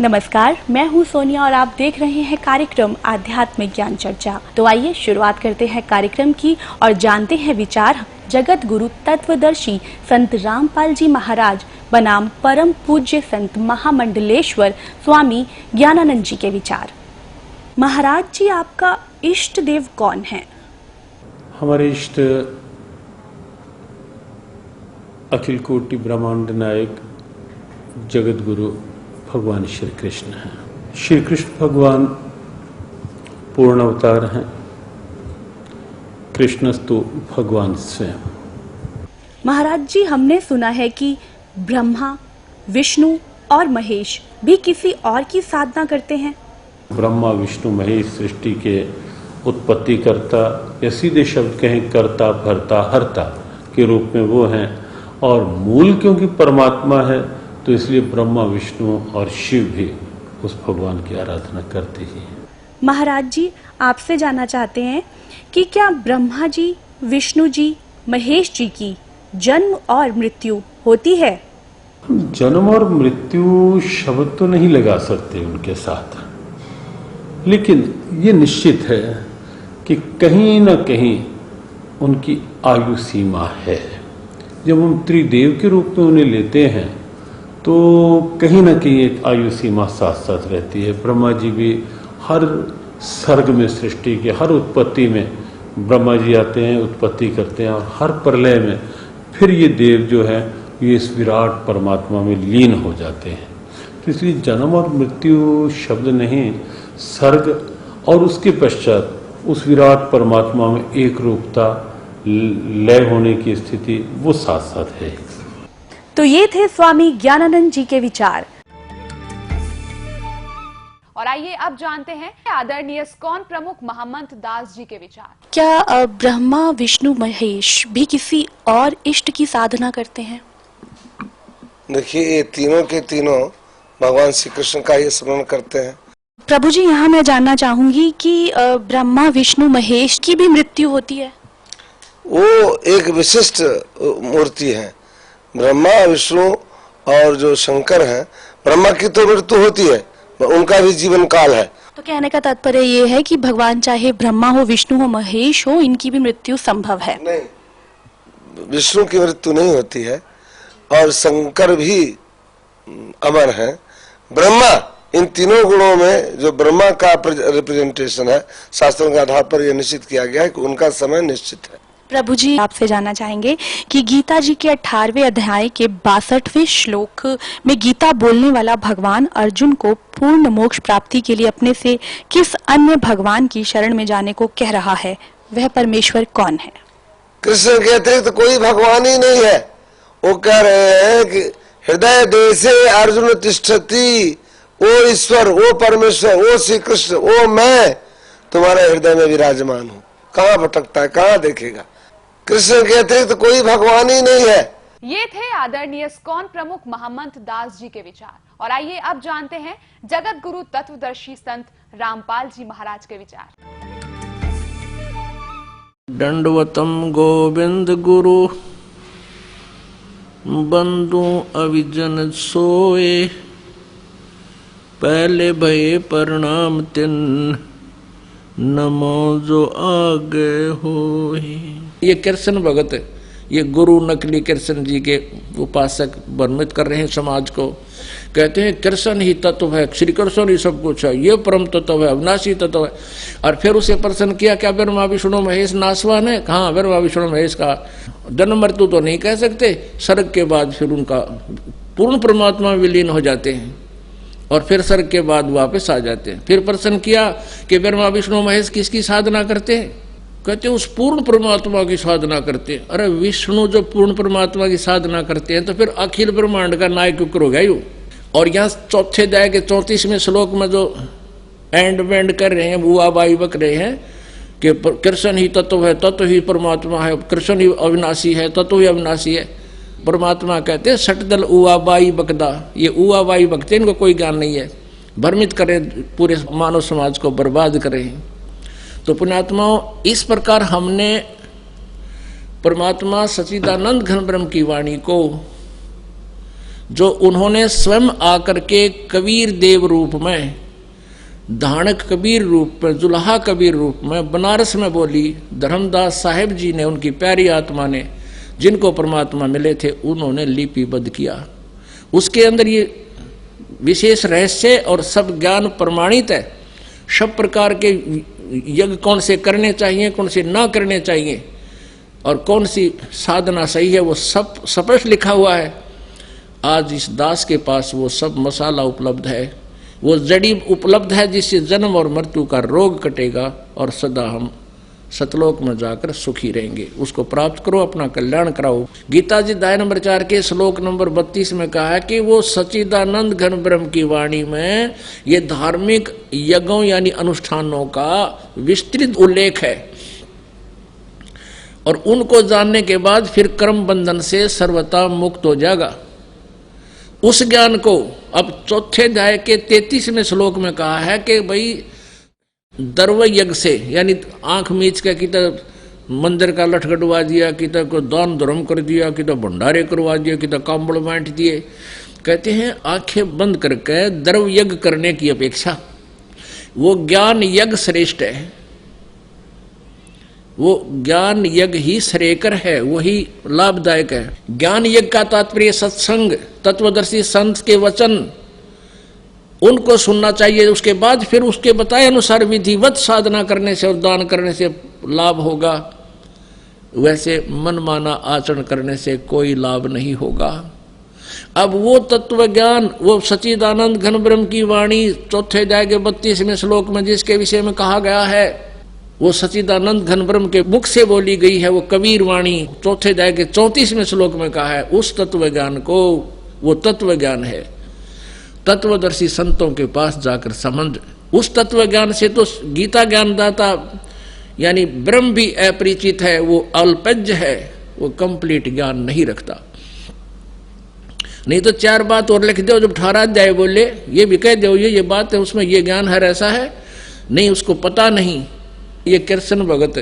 नमस्कार, मैं हूं सोनिया और आप देख रहे हैं कार्यक्रम आध्यात्मिक ज्ञान चर्चा। तो आइए शुरुआत करते हैं कार्यक्रम की और जानते हैं विचार जगत गुरु तत्वदर्शी संत रामपाल जी महाराज बनाम परम पूज्य संत महामंडलेश्वर स्वामी ज्ञानानंद जी के विचार। महाराज जी, आपका इष्ट देव कौन है? हमारे इष्ट अखिल कोटि ब्रह्मांड नायक जगत गुरु भगवान श्री कृष्ण हैं। श्री कृष्ण भगवान पूर्ण अवतार हैं। कृष्णस्तु भगवान स्वयं। महाराज जी, हमने सुना है कि ब्रह्मा, विष्णु और महेश भी किसी और की साधना करते हैं। ब्रह्मा, विष्णु, महेश सृष्टि के उत्पत्ति करता या सीधे शब्द कहें कर्ता, भरता, हरता के रूप में वो हैं। और मूल क्योंकि परमात्मा है तो इसलिए ब्रह्मा, विष्णु और शिव भी उस भगवान की आराधना करते ही हैं। महाराज जी, आपसे जानना चाहते हैं कि क्या ब्रह्मा जी, विष्णु जी, महेश जी की जन्म और मृत्यु होती है? जन्म और मृत्यु शब्द तो नहीं लगा सकते उनके साथ, लेकिन ये निश्चित है कि कहीं न कहीं उनकी आयु सीमा है। जब हम त्रिदेव के रूप में उन्हें लेते हैं तो कहीं ना कहीं एक आयु सीमा साथ साथ रहती है। ब्रह्मा जी भी हर सर्ग में, सृष्टि के हर उत्पत्ति में ब्रह्मा जी आते हैं, उत्पत्ति करते हैं, और हर प्रलय में फिर ये देव जो है ये इस विराट परमात्मा में लीन हो जाते हैं। तो इसलिए जन्म और मृत्यु शब्द नहीं, सर्ग और उसके पश्चात उस विराट परमात्मा में एक रूपता, लय होने की स्थिति वो साथ साथ है। तो ये थे स्वामी ज्ञानानंद जी के विचार। और आइए अब जानते हैं आदरणीय इस्कॉन प्रमुख महंत दास जी के विचार। क्या ब्रह्मा, विष्णु, महेश भी किसी और इष्ट की साधना करते हैं? देखिए, ये तीनों के तीनों भगवान श्री कृष्ण का ही स्मरण करते हैं। प्रभु जी, यहाँ मैं जानना चाहूंगी कि ब्रह्मा, विष्णु, महेश की भी मृत्यु होती है? वो एक विशिष्ट मूर्ति है। ब्रह्मा, विष्णु और जो शंकर हैं, ब्रह्मा की तो मृत्यु होती है, उनका भी जीवन काल है। तो कहने का तात्पर्य ये है कि भगवान चाहे ब्रह्मा हो, विष्णु हो, महेश हो, इनकी भी मृत्यु संभव है? नहीं, विष्णु की मृत्यु नहीं होती है और शंकर भी अमर है। ब्रह्मा, इन तीनों गुणों में जो ब्रह्मा का रिप्रेजेंटेशन है, शास्त्रों के आधार पर यह निश्चित किया गया है कि उनका समय निश्चित है। प्रभु जी, आपसे जानना चाहेंगे कि गीता जी के 18वें अध्याय के 62वें श्लोक में गीता बोलने वाला भगवान अर्जुन को पूर्ण मोक्ष प्राप्ति के लिए अपने से किस अन्य भगवान की शरण में जाने को कह रहा है? वह परमेश्वर कौन है? कृष्ण के अतिरिक्त तो कोई भगवान ही नहीं है। वो कह रहे हैं कि हृदय देशे अर्जुन तिष्ठति, ओ ईश्वर, ओ परमेश्वर, ओ श्री कृष्ण, ओ मैं तुम्हारे हृदय में विराजमान हूँ। कहाँ भटकता है, कहाँ देखेगा? कृष्ण के अतिरिक्त कोई भगवान ही नहीं है। ये थे आदरणीय इस्कॉन प्रमुख महंत दास जी के विचार। और आइए अब जानते हैं जगत गुरु तत्वदर्शी संत रामपाल जी महाराज के विचार। दंडवतम गोविंद गुरु बंधु अविजन सोए, पहले भये प्रणाम तिन नमो जो आगे होए। ये कृष्ण भगत, ये गुरु नकली कृष्ण जी के उपासक भ्रमित कर रहे हैं समाज को। कहते हैं कृष्ण ही तत्व है, श्री कृष्ण ही सब कुछ है, ये परम तत्व है, अविनाशी तत्व है। और फिर उसे प्रश्न किया, क्या ब्रह्मा, विष्णु, महेश नासवान है? कहाँ ब्रह्मा, विष्णु, महेश का जन्म मृत्यु तो नहीं कह सकते। सर्ग के बाद फिर उनका पूर्ण परमात्मा विलीन हो जाते हैं और फिर सर्ग के बाद वापस आ जाते हैं। फिर प्रश्न किया कि ब्रह्मा, विष्णु, महेश किसकी साधना करते हैं? कहते उस पूर्ण परमात्मा की साधना करते हैं। अरे विष्णु जो पूर्ण परमात्मा की साधना करते हैं तो फिर अखिल ब्रह्मांड का नायक क्यों हो गया यू? और यहाँ चौथे अध्याय के 34वें श्लोक में जो एंड वेंड कर रहे हैं, बुआ बाई बक रहे हैं कि कृष्ण ही तत्व है, तत्व ही परमात्मा है, कृष्ण ही अविनाशी है, तत्व ही अविनाशी है। परमात्मा कहते हैं सटदल उआ बाई बकदा, ये उआ बाई बकते, इनको कोई ज्ञान नहीं है, भ्रमित करें, पूरे मानव समाज को बर्बाद करें। तो पुण्यात्माओं, इस प्रकार हमने परमात्मा सच्चिदानंद घन ब्रह्म की वाणी को जो उन्होंने स्वयं आकर के कबीर देव रूप में, धानक कबीर रूप में, जुल्हा कबीर रूप में बनारस में बोली, धर्मदास साहेब जी ने, उनकी प्यारी आत्मा ने, जिनको परमात्मा मिले थे, उन्होंने लिपिबद्ध किया। उसके अंदर ये विशेष रहस्य और सब ज्ञान प्रमाणित है। सब प्रकार के यज्ञ कौन से करने चाहिए, कौन से ना करने चाहिए, और कौन सी साधना सही है, वो सब स्पष्ट लिखा हुआ है। आज इस दास के पास वो सब मसाला उपलब्ध है, वो जड़ी उपलब्ध है, जिससे जन्म और मृत्यु का रोग कटेगा और सदा हम सतलोक में जाकर सुखी रहेंगे। उसको प्राप्त करो, अपना कल्याण कराओ। गीता जी अध्याय नंबर 4 के श्लोक नंबर 32 में कहा है कि वो सच्चिदानंद घन ब्रह्म की वाणी में ये धार्मिक यज्ञों यानी अनुष्ठानों का विस्तृत उल्लेख है, और उनको जानने के बाद फिर कर्म बंधन से सर्वथा मुक्त हो जाएगा। उस ज्ञान को अब चौथे अध्याय के 33वें श्लोक में कहा है कि भाई दर्व यज्ञ से, यानी आंख मीच के कितना मंदिर का लठ कटवा दिया, कितना को दान धर्म कर दिया, कितना भंडारे करवा दिया, कितना कांबड़ बांट दिए। कहते हैं आंखें बंद करके दर्व यज्ञ करने की अपेक्षा वो ज्ञान यज्ञ श्रेष्ठ है। वो ज्ञान यज्ञ ही श्रेयकर है, वही लाभदायक है। ज्ञान यज्ञ का तात्पर्य सत्संग, तत्वदर्शी संत के वचन, उनको सुनना चाहिए। उसके बाद फिर उसके बताए अनुसार विधिवत साधना करने से और दान करने से लाभ होगा। वैसे मनमाना आचरण करने से कोई लाभ नहीं होगा। अब वो तत्व ज्ञान, वो सच्चिदानंद घन ब्रह्म की वाणी चौथे अध्याय के 32वें श्लोक में जिसके विषय में कहा गया है, वो सच्चिदानंद घन ब्रह्म के मुख से बोली गई है, वो कबीर वाणी चौथे अध्याय के 34वें श्लोक में कहा है। उस तत्व ज्ञान को, वो तत्व ज्ञान है, तत्वदर्शी संतों के पास जाकर समझ। उस तत्व ज्ञान से तो गीता ज्ञानदाता यानी ब्रह्म भी अपरिचित है, वो अल्पज्ञ है, वो कंप्लीट ज्ञान नहीं रखता। नहीं तो 4 बात और लिख दो, जब 18 अध्याय बोले ये भी कह दो ये बात है, उसमें ये ज्ञान है, ऐसा है नहीं, उसको पता नहीं। ये कृष्ण भगत,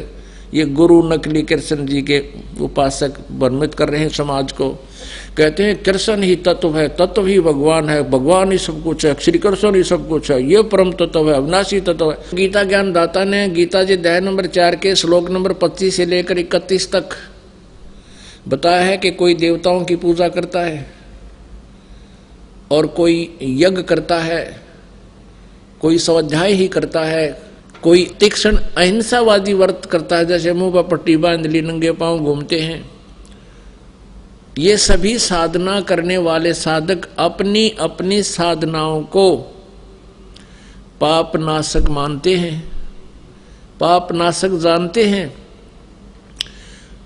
ये गुरु नकली कृष्ण जी के उपासक भ्रमित कर रहे हैं समाज को। कहते हैं कृष्ण ही तत्व है, तत्व ही भगवान है, भगवान ही सब कुछ है, श्री कृष्ण ही सब कुछ है, ये परम तत्व है, अविनाशी तत्व है। गीता ज्ञान दाता ने गीता जी अध्याय नंबर 4 के श्लोक नंबर 25 से लेकर 31 तक बताया है कि कोई देवताओं की पूजा करता है और कोई यज्ञ करता है, कोई स्वाध्याय ही करता है, कोई तीक्ष्ण अहिंसावादी व्रत करता है, जैसे मुंह पर पट्टी बांध ली, नंगे पांव घूमते हैं। ये सभी साधना करने वाले साधक अपनी अपनी साधनाओं को पाप नाशक मानते हैं, पाप नाशक जानते हैं।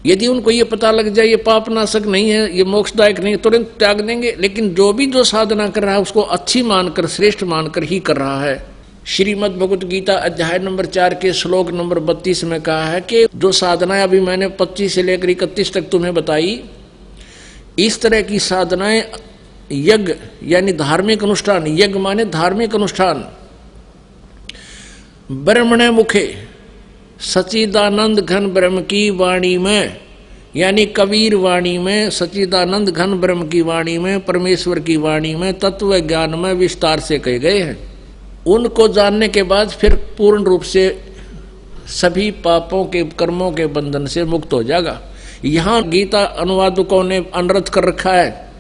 यदि उनको ये पता लग जाए ये पाप नाशक नहीं है, ये मोक्षदायक नहीं है, तुरंत त्याग देंगे। लेकिन जो साधना कर रहा है उसको अच्छी मानकर, श्रेष्ठ मानकर ही कर रहा है। श्रीमद् भगवत गीता अध्याय नंबर 4 के श्लोक नंबर 32 में कहा है कि जो साधनाएं अभी मैंने 25 से लेकर 31 तक तुम्हें बताई, इस तरह की साधनाएं यज्ञ यानी धार्मिक अनुष्ठान, यज्ञ माने धार्मिक अनुष्ठान, ब्रह्मणे मुखे सच्चिदानंद घन ब्रह्म की वाणी में यानी कबीर वाणी में, सच्चिदानंद घन ब्रह्म की वाणी में, परमेश्वर की वाणी में, तत्व ज्ञान में विस्तार से कहे गए हैं। उनको जानने के बाद फिर पूर्ण रूप से सभी पापों के कर्मों के बंधन से मुक्त हो जाएगा। यहाँ गीता अनुवादकों ने अनर्थ कर रखा है,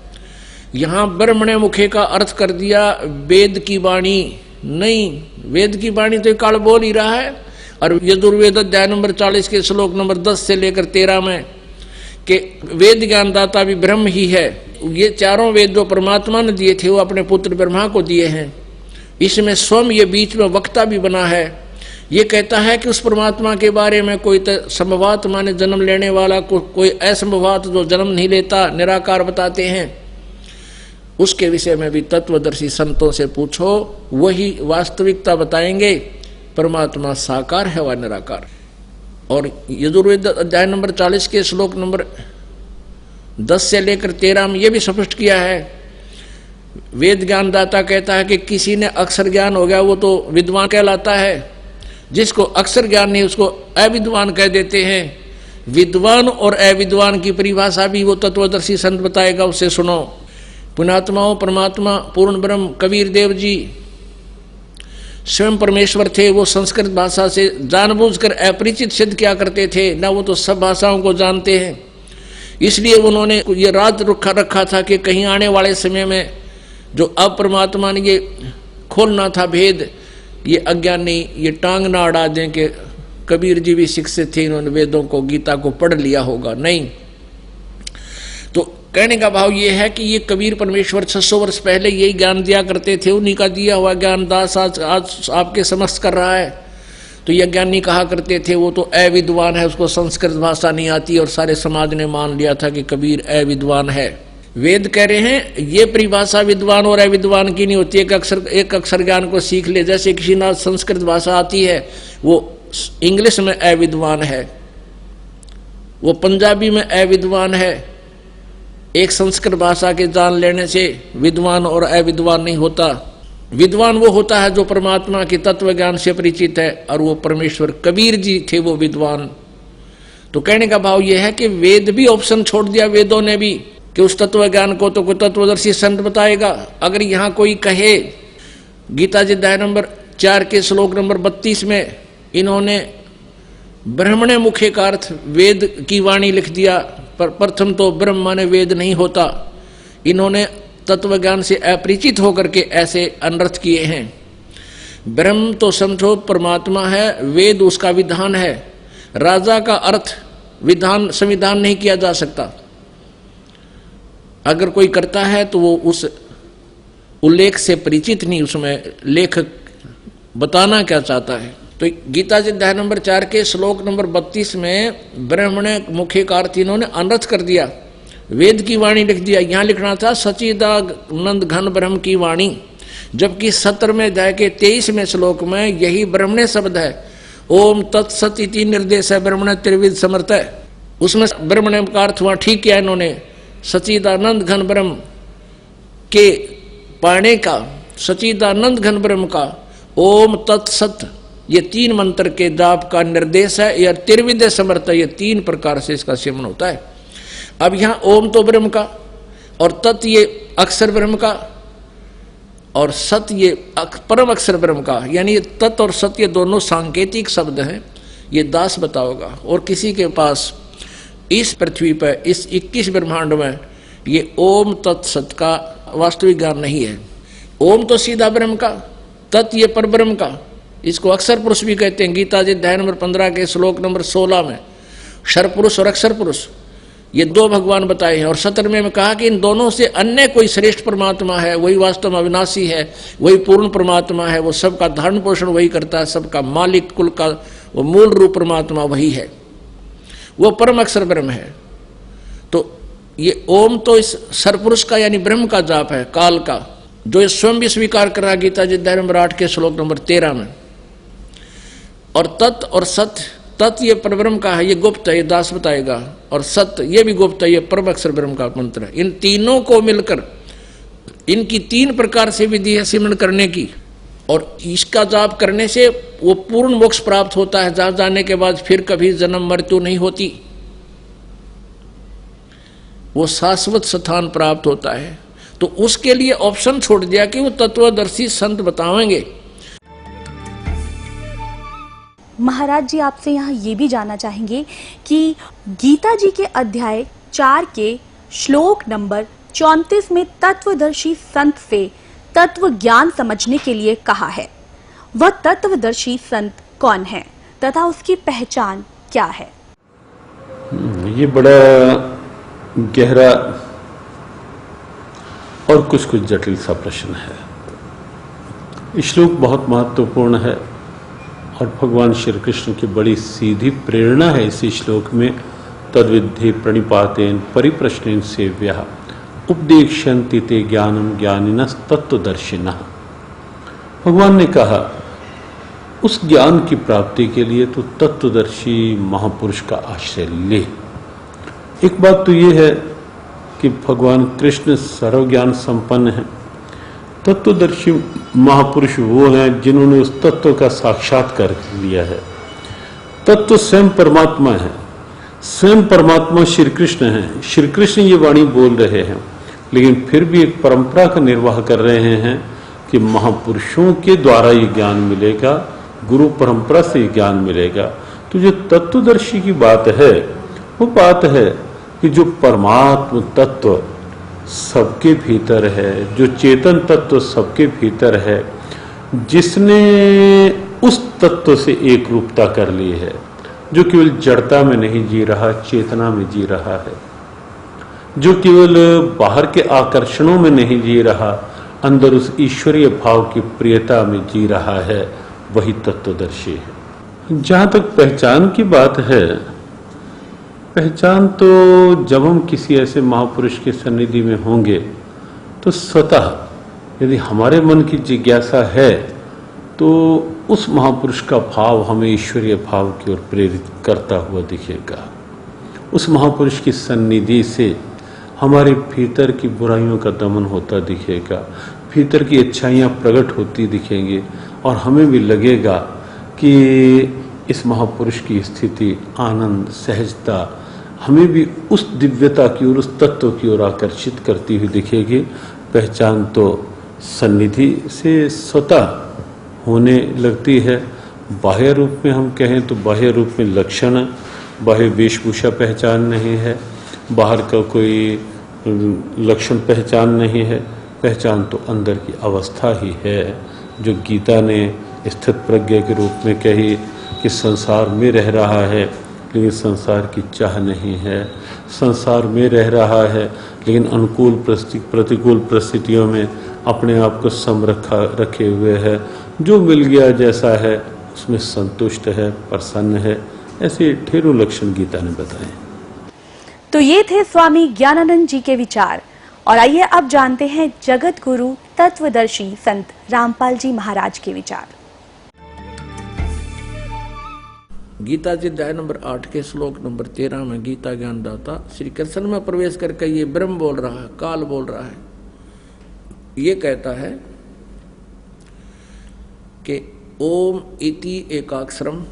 यहाँ ब्रह्मणे मुखे का अर्थ कर दिया वेद की वाणी। नहीं, वेद की वाणी तो काल बोल ही रहा है। और यजुर्वेद अध्याय नंबर 40 के श्लोक नंबर 10 से लेकर 13 में कि वेद ज्ञानदाता भी ब्रह्म ही है। ये चारों वेद जो परमात्मा ने दिए थे वो अपने पुत्र ब्रह्मा को दिए हैं। इसमें स्वयं ये बीच में वक्ता भी बना है। ये कहता है कि उस परमात्मा के बारे में कोई संभवात माने जन्म लेने वाला, कोई असंभवात जो जन्म नहीं लेता, निराकार बताते हैं। उसके विषय में भी तत्वदर्शी संतों से पूछो, वही वास्तविकता बताएंगे। परमात्मा साकार है व निराकार। और यजुर्वेद अध्याय नंबर 40 के श्लोक नंबर 10 से लेकर 13 में यह भी स्पष्ट किया है। वेद ज्ञानदाता कहता है कि किसी ने अक्षर ज्ञान हो गया वो तो विद्वान कहलाता है, जिसको अक्षर ज्ञान नहीं उसको अविद्वान कह देते हैं। विद्वान और अविद्वान की परिभाषा भी वो तत्वदर्शी संत बताएगा, उससे सुनो। पुण्यात्माओं परमात्मा पूर्ण ब्रह्म कबीर देव जी स्वयं परमेश्वर थे। वो संस्कृत भाषा से जानबूझकर अपरिचित सिद्ध किया करते थे, ना वो तो सब भाषाओं को जानते हैं। इसलिए उन्होंने ये राज रखा था कि कहीं आने वाले समय में जो अब परमात्मा ने ये खोलना था भेद, ये अज्ञानी ये टांग ना अड़ा दें कि कबीर जी भी शिक्षित थे, इन्होंने वेदों को गीता को पढ़ लिया होगा। नहीं, तो कहने का भाव ये है कि ये कबीर परमेश्वर 600 वर्ष पहले यही ज्ञान दिया करते थे। उन्हीं का दिया हुआ ज्ञान दास आज आपके समक्ष कर रहा है। तो ये ज्ञानी कहा करते थे वो तो अविद्वान है, उसको संस्कृत भाषा नहीं आती, और सारे समाज ने मान लिया था कि कबीर अविद्वान है। वेद कह रहे हैं ये परिभाषा विद्वान और अविद्वान की नहीं होती। एक अक्षर ज्ञान को सीख ले, जैसे किसी ना संस्कृत भाषा आती है वो इंग्लिश में अविद्वान है, वो पंजाबी में अविद्वान है। एक संस्कृत भाषा के जान लेने से विद्वान और अविद्वान नहीं होता। विद्वान वो होता है जो परमात्मा के तत्व ज्ञान से परिचित है, और वो परमेश्वर कबीर जी थे वो विद्वान। तो कहने का भाव ये है कि वेद भी ऑप्शन छोड़ दिया वेदों ने भी कि उस तत्व ज्ञान को तो कोई तत्वदर्शी संत बताएगा। अगर यहाँ कोई कहे, गीता जी अध्याय नंबर 4 के श्लोक नंबर 32 में इन्होंने ब्रह्मणे मुखे का अर्थ वेद की वाणी लिख दिया, पर प्रथम तो ब्रह्म माने वेद नहीं होता। इन्होंने तत्व ज्ञान से अपरिचित होकर के ऐसे अनर्थ किए हैं। ब्रह्म तो समझो परमात्मा है, वेद उसका विधान है। राजा का अर्थ विधान संविधान नहीं किया जा सकता। अगर कोई करता है तो वो उस उल्लेख से परिचित नहीं, उसमें लेखक बताना क्या चाहता है। तो गीता जी अध्याय नंबर 4 के श्लोक नंबर 32 में ब्रह्मणे मुखे का अर्थ इन्होंने अनर्थ कर दिया, वेद की वाणी लिख दिया। यहाँ लिखना था सच्चिदानंद घन ब्रह्म की वाणी, जबकि 17वें अध्याय के 23वें श्लोक में यही ब्रह्मणे शब्द है। ओम तत्सत इति निर्देश है ब्रह्मणे त्रिविध समर्थ है, उसमें ब्रह्मणे का अर्थ वहाँ ठीक किया इन्होंने। सच्चिदानंद घन ब्रह्म के पाने का, सच्चिदानंद घन ब्रह्म का ओम तत्सत, ये 3 मंत्र के जाप का निर्देश है। या त्रिविध समर्थ, ये 3 प्रकार से इसका सेवन होता है। अब यहाँ ओम तो ब्रह्म का, और तत् ये अक्षर ब्रह्म का, और सत ये परम अक्षर ब्रह्म का। यानी तत् और सत ये दोनों सांकेतिक शब्द हैं, ये दास बताओगा। और किसी के पास इस पृथ्वी पर इस 21 ब्रह्मांड में ये ओम तत्सत का वास्तविक ज्ञान नहीं है। ओम तो सीधा ब्रह्म का, तत् ये पर ब्रह्म का, इसको अक्षर पुरुष भी कहते हैं। गीता जी अध्याय नंबर 15 के श्लोक नंबर 16 में क्षर पुरुष और अक्षर पुरुष ये 2 भगवान बताए हैं। और 17वें में कहा कि इन दोनों से अन्य कोई श्रेष्ठ परमात्मा है, वही वास्तव में अविनाशी है, वही पूर्ण परमात्मा है, वो सबका धारण पोषण वही करता है, सबका मालिक, कुल का वो मूल रूप परमात्मा वही है, वो परम अक्षर ब्रह्म है। तो ये ओम तो इस सरपुरुष का यानी ब्रह्म का जाप है, काल का, जो ये स्वयं भी स्वीकार कर रहा गीता जी अध्याय नंबर 8 के श्लोक नंबर 13 में। और तत् और सत, तत् ये परब्रह्म का है, ये गुप्त है, ये दास बताएगा। और सत्य ये भी गुप्त है, ये परम अक्षर ब्रह्म का मंत्र है। इन तीनों को मिलकर इनकी 3 प्रकार से विधि है सिमरण करने की, और इसका जाप करने से वो पूर्ण मोक्ष प्राप्त होता है, जहां जाने के बाद फिर कभी जन्म मृत्यु नहीं होती, वो शाश्वत स्थान प्राप्त होता है। तो उसके लिए ऑप्शन छोड़ दिया कि वो तत्वदर्शी संत बताएंगे। महाराज जी, आपसे यहाँ ये भी जानना चाहेंगे कि गीता जी के अध्याय 4 के श्लोक नंबर 34 में तत्वदर्शी संत से तत्व ज्ञान समझने के लिए कहा है। वह तत्वदर्शी संत कौन है तथा उसकी पहचान क्या है? ये बड़ा गहरा और कुछ जटिल सा प्रश्न है। श्लोक बहुत महत्वपूर्ण है और भगवान श्री कृष्ण की बड़ी सीधी प्रेरणा है इस श्लोक में। तद्विद्धि प्रणिपातेन परिप्रश्नेन सेव्यः उपदेक्ष्यन्ति ते ज्ञानम ज्ञानिनः तत्वदर्शिनः। भगवान ने कहा उस ज्ञान की प्राप्ति के लिए तो तत्वदर्शी महापुरुष का आश्रय ले। एक बात तो ये है कि भगवान कृष्ण सर्वज्ञान संपन्न है। तत्वदर्शी महापुरुष वो हैं जिन्होंने उस तत्व का साक्षात्कार लिया है। तत्व स्वयं परमात्मा है, स्वयं परमात्मा श्री कृष्ण है। श्री कृष्ण ये वाणी बोल रहे हैं लेकिन फिर भी एक परंपरा का निर्वाह कर रहे हैं कि महापुरुषों के द्वारा ये ज्ञान मिलेगा, गुरु परंपरा से ज्ञान मिलेगा। तो जो तत्वदर्शी की बात है वो बात है कि जो परमात्म तत्व सबके भीतर है, जो चेतन तत्व सबके भीतर है, जिसने उस तत्व से एक रूपता कर ली है, जो केवल जड़ता में नहीं जी रहा, चेतना में जी रहा है, जो केवल बाहर के आकर्षणों में नहीं जी रहा, अंदर उस ईश्वरीय भाव की प्रियता में जी रहा है, वही तत्वदर्शी है। जहां तक पहचान की बात है, पहचान तो जब हम किसी ऐसे महापुरुष के सन्निधि में होंगे तो स्वतः यदि हमारे मन की जिज्ञासा है तो उस महापुरुष का भाव हमें ईश्वरीय भाव की ओर प्रेरित करता हुआ दिखेगा। उस महापुरुष की सन्निधि से हमारे भीतर की बुराइयों का दमन होता दिखेगा, भीतर की अच्छाइयाँ प्रकट होती दिखेंगी और हमें भी लगेगा कि इस महापुरुष की स्थिति, आनंद, सहजता हमें भी उस दिव्यता की ओर, उस तत्व की ओर आकर्षित करती हुई दिखेगी। पहचान तो सन्निधि से स्वतः होने लगती है। बाह्य रूप में हम कहें तो बाह्य रूप में लक्षण, बाह्य वेशभूषा पहचान नहीं है, बाहर का कोई लक्षण पहचान नहीं है। पहचान तो अंदर की अवस्था ही है, जो गीता ने स्थित प्रज्ञ के रूप में कही कि संसार में रह रहा है लेकिन संसार की चाह नहीं है, संसार में रह रहा है लेकिन अनुकूल प्रतिकूल परिस्थितियों में अपने आप को सम रखे हुए है, जो मिल गया जैसा है उसमें संतुष्ट है, प्रसन्न है। ऐसे ढेरों लक्षण गीता ने बताए। तो ये थे स्वामी ज्ञानानंद जी के विचार। और आइए अब जानते हैं जगत गुरु तत्वदर्शी संत रामपाल जी महाराज के विचार। गीता जी अध्याय नंबर 8 के श्लोक नंबर 13 में गीता ज्ञानदाता श्री कृष्ण में प्रवेश करके ये ब्रह्म बोल रहा है, काल बोल रहा है, ये कहता है कि ओम इति एकाक्षरम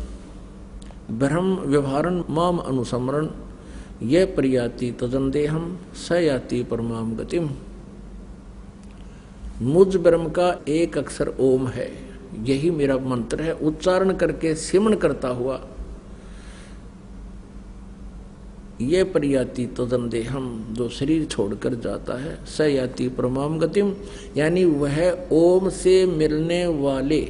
ब्रह्म व्यवहारन माम अनुसमरण ये प्रयाति तदंदेहम स याति परमाम गतिम। मुझ ब्रह्म का एक अक्षर ओम है, यही मेरा मंत्र है। उच्चारण करके सिमरण करता हुआ ये प्रयाति तदंदेहम, जो शरीर छोड़कर जाता है, स याति परमाम गतिम, यानी वह ओम से मिलने वाले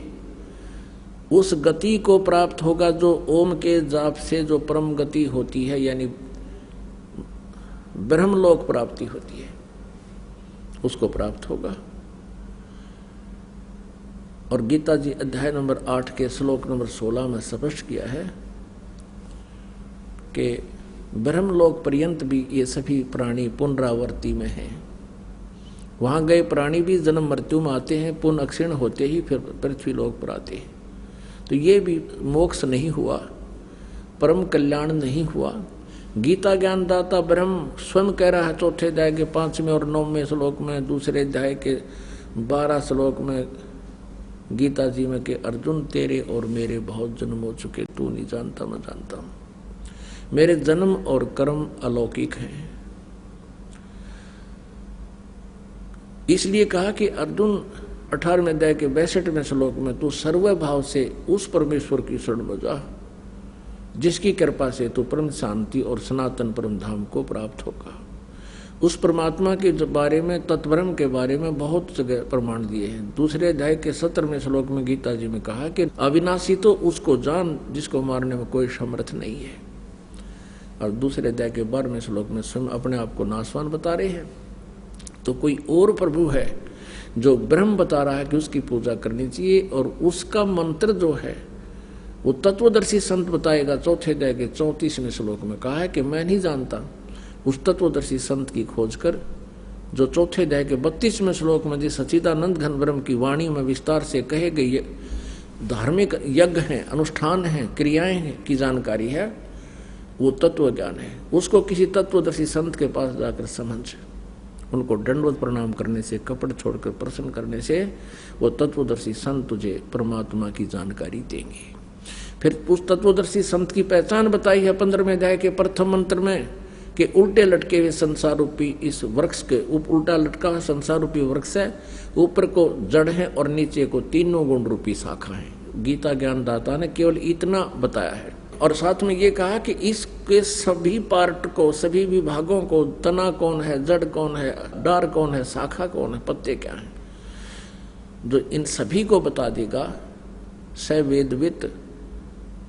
उस गति को प्राप्त होगा जो ओम के जाप से जो परम गति होती है, यानी ब्रह्मलोक प्राप्ति होती है, उसको प्राप्त होगा। और गीता जी अध्याय नंबर 8 के श्लोक नंबर 16 में स्पष्ट किया है कि ब्रह्मलोक पर्यंत भी ये सभी प्राणी पुनरावर्ती में हैं। वहां गए प्राणी भी जन्म मृत्यु में आते हैं, पुनः अक्षीण होते ही फिर पृथ्वी लोक पर आते हैं। तो ये भी मोक्ष नहीं हुआ, परम कल्याण नहीं हुआ। गीता ज्ञानदाता ब्रह्म स्वयं कह रहा है चौथे अध्याय के 5वें और 9वें श्लोक में, दूसरे अध्याय के 12 श्लोक में गीता जी में कि अर्जुन तेरे और मेरे बहुत जन्म हो चुके, तू नहीं जानता मैं जानता हूं। मेरे जन्म और कर्म अलौकिक हैं। इसलिए कहा कि अर्जुन 18वें अध्याय के 62वें श्लोक में तू सर्वभाव से उस परमेश्वर की शरण में जा जिसकी कृपा से तू परम शांति और सनातन परम धाम को प्राप्त होगा। उस परमात्मा के बारे में, तत्ब्रह्म के बारे में बहुत जगह प्रमाण दिए हैं। दूसरे अध्याय के 17वें श्लोक में गीता जी में कहा कि अविनाशी तो उसको जान जिसको मारने में कोई समर्थ नहीं है। और दूसरे अध्याय के 12वें श्लोक में स्वयं अपने आप को नाशवान बता रहे हैं। तो कोई और प्रभु है जो ब्रह्म बता रहा है कि उसकी पूजा करनी चाहिए, और उसका मंत्र जो है वो तत्वदर्शी संत बताएगा। चौथे अध्याय के 34वें श्लोक में कहा है कि मैं नहीं जानता। उस तत्वदर्शी संत की खोज कर, जो चौथे अध्याय के 32वें श्लोक में जिस सच्चिदानंद घन ब्रह्म की वाणी में विस्तार से कहे गई धार्मिक यज्ञ हैं, अनुष्ठान हैं, क्रियाएं हैं की जानकारी है, वो तत्व ज्ञान है। उसको किसी तत्वदर्शी संत के पास जाकर समझ, उनको दंडवत प्रणाम करने से, कपड़ छोड़कर प्रसन्न करने से वो तत्वदर्शी संत तुझे परमात्मा की जानकारी देंगे। फिर उस तत्वदर्शी संत की पहचान बताई है 15वें अध्याय के प्रथम मंत्र में कि उल्टे लटके हुए संसार रूपी इस वृक्ष के उल्टा लटका हुआ संसार रूपी वृक्ष है, ऊपर को जड़ है और नीचे को तीनों गुण रूपी शाखा है। गीता ज्ञानदाता ने केवल इतना बताया है और साथ में ये कहा कि इसके सभी पार्ट को, सभी विभागों को, तना कौन है, जड़ कौन है, डार कौन है, शाखा कौन है, पत्ते क्या है, जो इन सभी को बता देगा स वेदवित,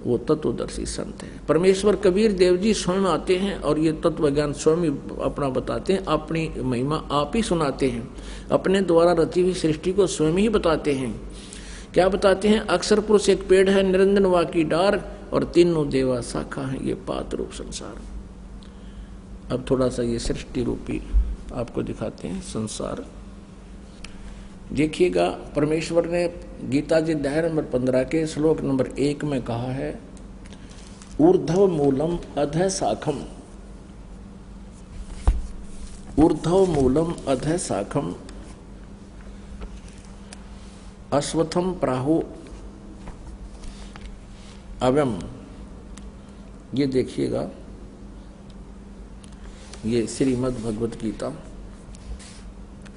वो तत्वदर्शी संत है। परमेश्वर कबीर देव जी स्वयं आते हैं और ये तत्व ज्ञान स्वयं अपना बताते हैं, अपनी महिमा आप ही सुनाते हैं, अपने द्वारा रची हुई सृष्टि को स्वयं ही बताते हैं। क्या बताते हैं? अक्षर पुरुष एक पेड़ है, निरंजन वाकी डार और तीनों देवा शाखा है, ये पात रूप संसार। अब थोड़ा सा ये सृष्टि रूपी आपको दिखाते हैं संसार। देखिएगा, परमेश्वर ने गीता जी अध्याय नंबर 15 के श्लोक नंबर 1 में कहा है, ऊर्ध्व मूलम अधः शाखम, ऊर्ध्व मूलम अधः शाखम अश्वत्थम प्राहु अव्यम। ये देखिएगा, ये श्रीमद् भगवत गीता,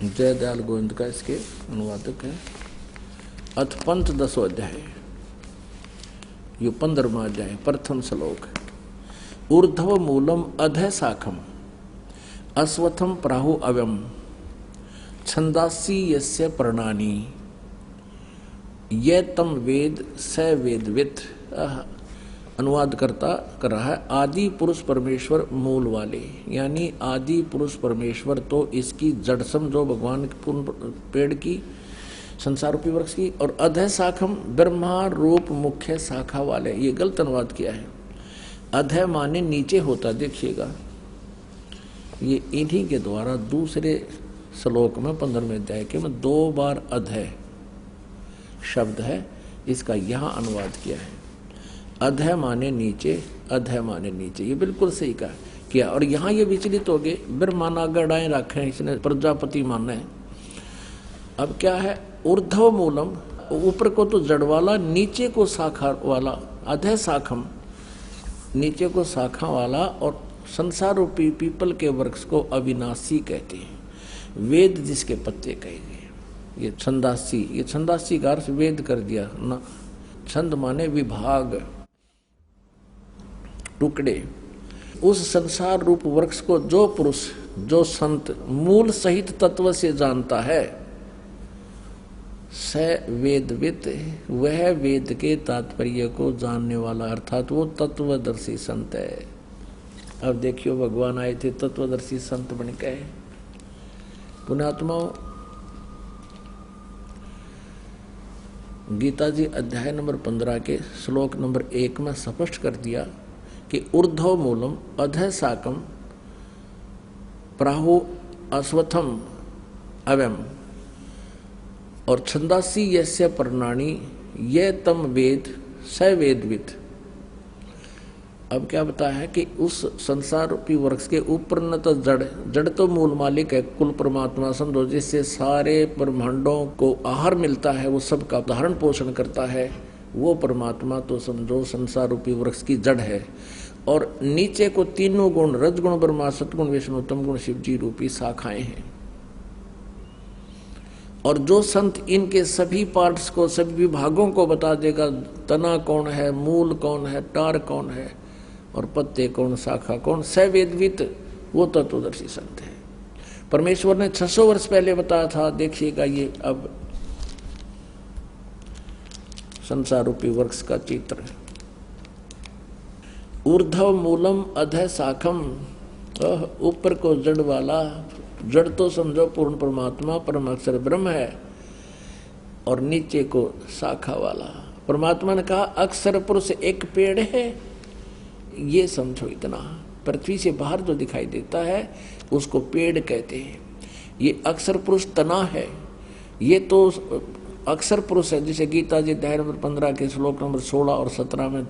जयदयाल गोविंद का इसके अनुवादक है। अथ पंच 10 अध्याय, ये 15वां अध्याय, प्रथम श्लोक। ऊर्ध्व मूलम अधः शाखम अश्वत्थम प्राहु अव्यम छंदासी यस्य पर्णानि ये तम वेद स वेदवित। अनुवाद करता कर रहा है, आदि पुरुष परमेश्वर मूल वाले, यानी आदि पुरुष परमेश्वर तो इसकी जड़ समझो भगवान पूर्ण पेड़ की, संसार रूपी वृक्ष की, और अधः शाखम ब्रह्मा रूप मुख्य शाखा वाले। ये गलत अनुवाद किया है, अधः माने नीचे होता। देखिएगा, ये इन्हीं के द्वारा दूसरे श्लोक में 15वें अध्याय के में 2 बार अधः शब्द है, इसका यहाँ अनुवाद किया है। अधः माने नीचे, अधः माने नीचे, ये बिल्कुल सही कहा किया। और यहाँ ये विचलित हो गए, ब्रह्मा नागड़ाएं रखे हैं, इसने प्रजापति माना है। अब क्या है? ऊर्ध्व मूलम, ऊपर को तो जड़ वाला, नीचे को शाखा वाला, अधः शाखम, नीचे को शाखा वाला, और संसार रूपी पीपल के वृक्ष को अविनाशी कहते हैं, वेद जिसके पत्ते कहे गए। ये छंदासी, ये छंदासी का अर्थ वेद कर दिया ना। छंद माने विभाग, टुकड़े। उस संसार रूप वृक्ष को जो पुरुष, जो संत मूल सहित तत्व से जानता है, स वेदवित, वह वेद के तात्पर्य को जानने वाला, अर्थात वो तत्वदर्शी संत है। अब देखियो, भगवान आए थे तत्वदर्शी संत बन के। पुण्यात्माओं, गीता जी अध्याय नंबर 15 के श्लोक नंबर 1 में स्पष्ट कर दिया कि ऊर्ध्व मूलम अधः शाखम प्राहु अश्वत्थम अव्यम और छंदासी यस्य पर्णानि ये तम वेद स वेदवित। अब क्या बताया है कि उस संसार रूपी वृक्ष के ऊपर न तो जड़ तो मूल मालिक है, कुल परमात्मा समझो, जिससे सारे ब्रह्मांडों को आहार मिलता है, वो सबका धारण पोषण करता है, वो परमात्मा तो समझो संसार रूपी वृक्ष की जड़ है। और नीचे को तीनों गुण, रजगुण ब्रह्मा, सतगुण विष्णु, तमगुण शिव जी रूपी शाखाएं हैं। और जो संत इनके सभी पार्ट्स को, सभी विभागों को बता देगा, तना कौन है, मूल कौन है, टार कौन है, और पत्ते कौन, शाखा कौन, सवेदवित, वो तत्वदर्शी संत है। परमेश्वर ने 600 वर्ष पहले बताया था। देखिएगा, ये अब संसार रूपी वृक्ष का चित्र। ऊर्ध्व मूलम अधः शाखम, ऊपर को जड़ वाला, जड़ तो समझो पूर्ण परमात्मा परम अक्षर ब्रह्म है, और नीचे को शाखा वाला। परमात्मा ने कहा अक्षर पुरुष एक पेड़ है, ये समझो इतना। पृथ्वी से बाहर जो दिखाई देता है उसको पेड़ कहते हैं। ये अक्षर पुरुष तना है, ये तो अक्षर पुरुष है। जिसे गीता जी अध्याय नंबर 15 के श्लोक नंबर 16 और 17 में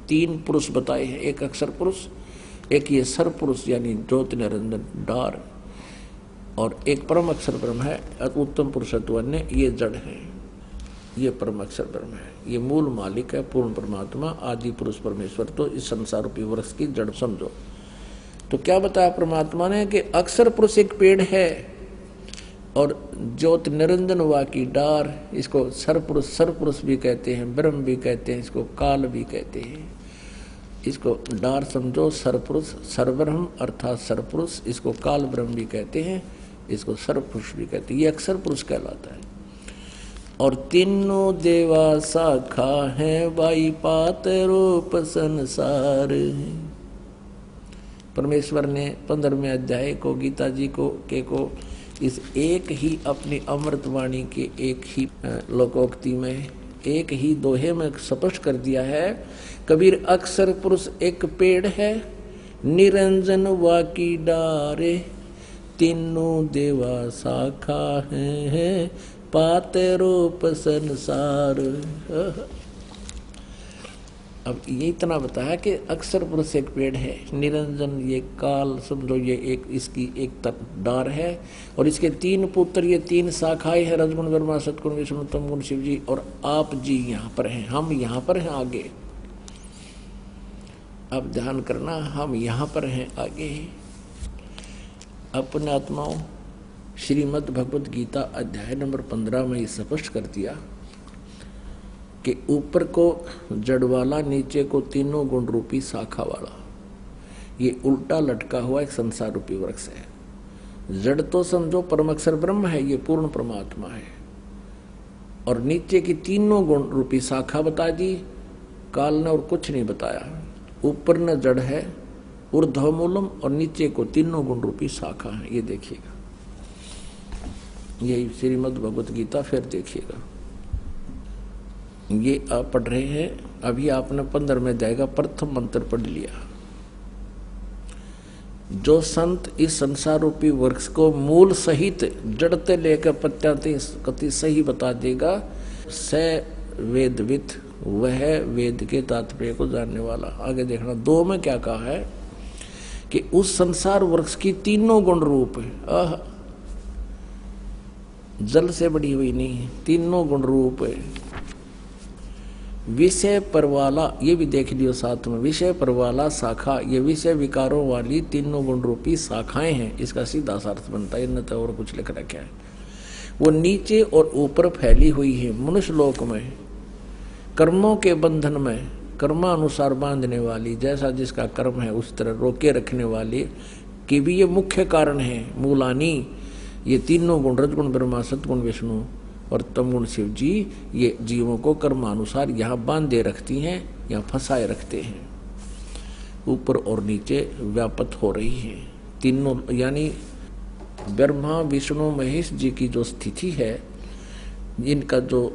3 पुरुष बताए हैं, एक अक्षर पुरुष, एक ये सर पुरुष यानी ज्योति निरंजन डार, और एक परम अक्षर ब्रह्म है, उत्तम पुरुषत्व, ये जड़ है, ये परम अक्षर ब्रह्म है, ये मूल मालिक है, पूर्ण परमात्मा, आदि पुरुष परमेश्वर। तो इस संसार रूपी वृक्ष की जड़ समझो। तो क्या बताया परमात्मा ने कि अक्षर पुरुष एक पेड़ है और ज्योत निरंजन हुआ की डार, इसको सरपुरुष भी कहते हैं, ब्रह्म भी कहते हैं, इसको काल भी कहते हैं। इसको डार समझो, सरपुरुष सरब्रह्म अर्थात सरपुरुष, इसको काल ब्रह्म भी कहते हैं, इसको सरपुरुष भी कहते हैं। ये अक्षर पुरुष कहलाता है। और तीनों देवा शाखा है, बाई पात रूप संसार। परमेश्वर ने 15वें अध्याय को गीता जी को इस एक ही अपनी अमृतवाणी के एक ही लोकोक्ति में, एक ही दोहे में स्पष्ट कर दिया है। कबीर अक्षर पुरुष एक पेड़ है, निरंजन वाकी डारे, तीनों देवा शाखा है, पाते रूप संसार। अब ये इतना बताया कि अक्षर पुरुष एक पेड़ है, निरंजन ये काल समझो, ये एक इसकी एक डार है, और इसके 3 पुत्र, ये 3 शाखाएं हैं, रजगुण ब्रह्मा सतगुण विष्णु तमगुण शिव जी, और आप जी यहाँ पर हैं, हम यहाँ पर हैं आगे। अब ध्यान करना, हम यहाँ पर हैं आगे। अपने आत्माओं, श्रीमद् भगवत गीता अध्याय नंबर 15 में स्पष्ट कर दिया कि ऊपर को जड़ वाला, नीचे को तीनों गुण रूपी शाखा वाला, ये उल्टा लटका हुआ एक संसार रूपी वृक्ष है। जड़ तो समझो परम अक्षर ब्रह्म है, ये पूर्ण परमात्मा है, और नीचे की तीनों गुण रूपी शाखा बता दी काल ने, और कुछ नहीं बताया। ऊपर न जड़ है ऊर्ध्वमूलम, और नीचे को तीनों गुण रूपी शाखा है। ये देखिएगा, यही श्रीमद् भगवत गीता, फिर देखिएगा। ये आप पढ़ रहे हैं, अभी आपने 15वें अध्याय का प्रथम मंत्र पढ़ लिया। जो संत इस संसार रूपी वृक्ष को मूल सहित जड़ते लेकर पत्याते कति सही बता देगा, स वेदविद, वह वेद के तात्पर्य को जानने वाला। आगे देखना 2 में क्या कहा है कि उस संसार वृक्ष की तीनों गुण रूप है, जल से बड़ी हुई नहीं है, तीनों गुण रूप है। विषय पर वाला, ये भी देख लियो साथ में, विषय पर वाला शाखा, ये विषय विकारों वाली तीनों गुण रूपी शाखाएं हैं। इसका सीधा अर्थ बनता है, न तो और कुछ लिख रखा है। वो नीचे और ऊपर फैली हुई है मनुष्य लोक में, कर्मों के बंधन में कर्मानुसार बांधने वाली, जैसा जिसका कर्म है उस तरह रोके रखने वाली की भी ये मुख्य कारण है। मूलानी, ये तीनों गुण, रजगुण ब्रह्मा सतगुण विष्णु और तमगुण शिव जी, ये जीवों को कर्मानुसार यहाँ बांधे रखती हैं, यहाँ फंसाए रखते हैं। ऊपर और नीचे व्यापत हो रही है तीनों, यानी ब्रह्मा विष्णु महेश जी की जो स्थिति है, इनका जो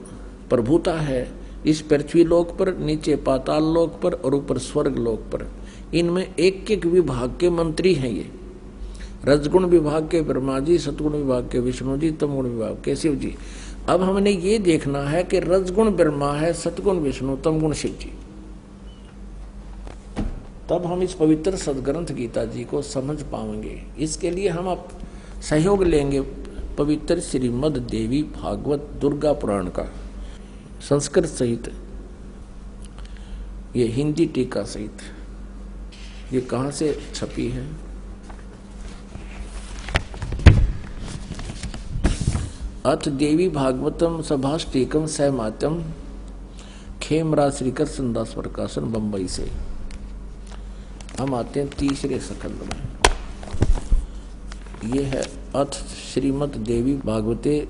प्रभुता है इस पृथ्वी लोक पर, नीचे पाताल लोक पर और ऊपर स्वर्ग लोक पर, इनमें एक एक विभाग के मंत्री हैं। ये रजगुण विभाग के ब्रह्मा जी, सतगुण विभाग के विष्णु जी, तमगुण विभाग के शिव जी। अब हमने ये देखना है कि रजगुण ब्रह्मा है, सतगुण विष्णु, तमगुण शिव जी, तब हम इस पवित्र सदग्रंथ गीता जी को समझ पाएंगे। इसके लिए हम आप सहयोग लेंगे पवित्र श्रीमद् देवी भागवत दुर्गा पुराण का, संस्कृत सहित, ये हिंदी टीका सहित। ये कहाँ से छपी है? अथ देवी भागवतम सभाष्टीकम सहमात्यम, खेमराज श्रीकृष्ण दास प्रकाशन, बंबई से। हम आते हैं तीसरे स्कंद में। ये है अथ श्रीमद् देवी भागवते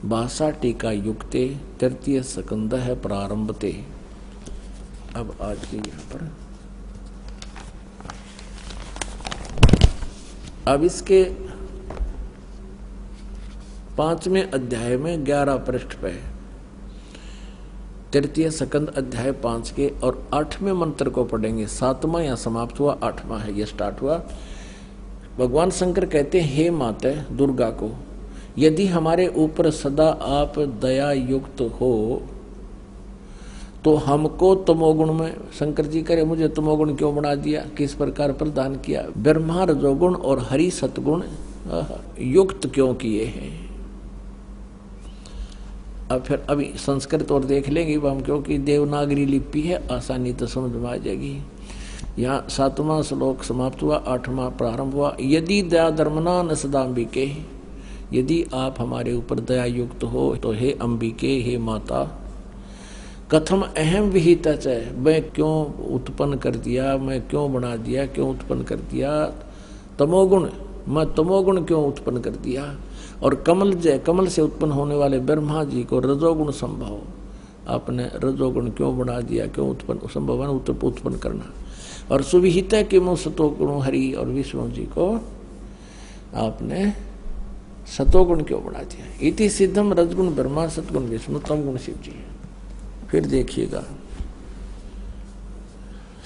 भाषा टीका युक्ते, तृतीय स्कंद है प्रारंभते। अब आज के यहाँ पर अब इसके 5वें अध्याय में 11 पृष्ठ पे तृतीय स्कंद अध्याय 5 के और 8वें मंत्र को पढ़ेंगे। 7वां यहाँ समाप्त हुआ, 8वां है ये स्टार्ट हुआ। भगवान शंकर कहते हैं, हे माते दुर्गा को, यदि हमारे ऊपर सदा आप दया युक्त हो तो हमको तमोगुण में, शंकर जी करे मुझे तमोगुण क्यों बना दिया, किस प्रकार प्रदान किया, ब्रह्मा रजोगुण और हरि सतगुण युक्त क्यों किए हैं। अब फिर अभी संस्कृत और देख लेंगे हम, क्योंकि देवनागरी लिपि है, आसानी तो समझ में आ जाएगी। यहाँ 7वां श्लोक समाप्त हुआ, 8वां प्रारंभ हुआ। यदि दया धर्मना न सदाम्बिके, यदि आप हमारे ऊपर दया युक्त हो तो हे अंबिके, हे माता, कथम अहम विहिता च, मैं क्यों उत्पन्न कर दिया, मैं क्यों बना दिया, क्यों उत्पन्न कर दिया तमोगुण, मैं तमोगुण क्यों उत्पन्न कर दिया। और कमल जय, कमल से उत्पन्न होने वाले ब्रह्मा जी को रजोगुण संभव, आपने रजोगुण क्यों बना दिया, क्यों उत्पन्न संभव उत्पन्न करना। और सुविहिता के मुँह सतोगुण हरि और विष्णु जी को आपने सतोगुण क्यों बना दिया। इति सिद्धम रजगुण ब्रह्मा सतगुण विष्णु तम गुण शिव जी। फिर देखिएगा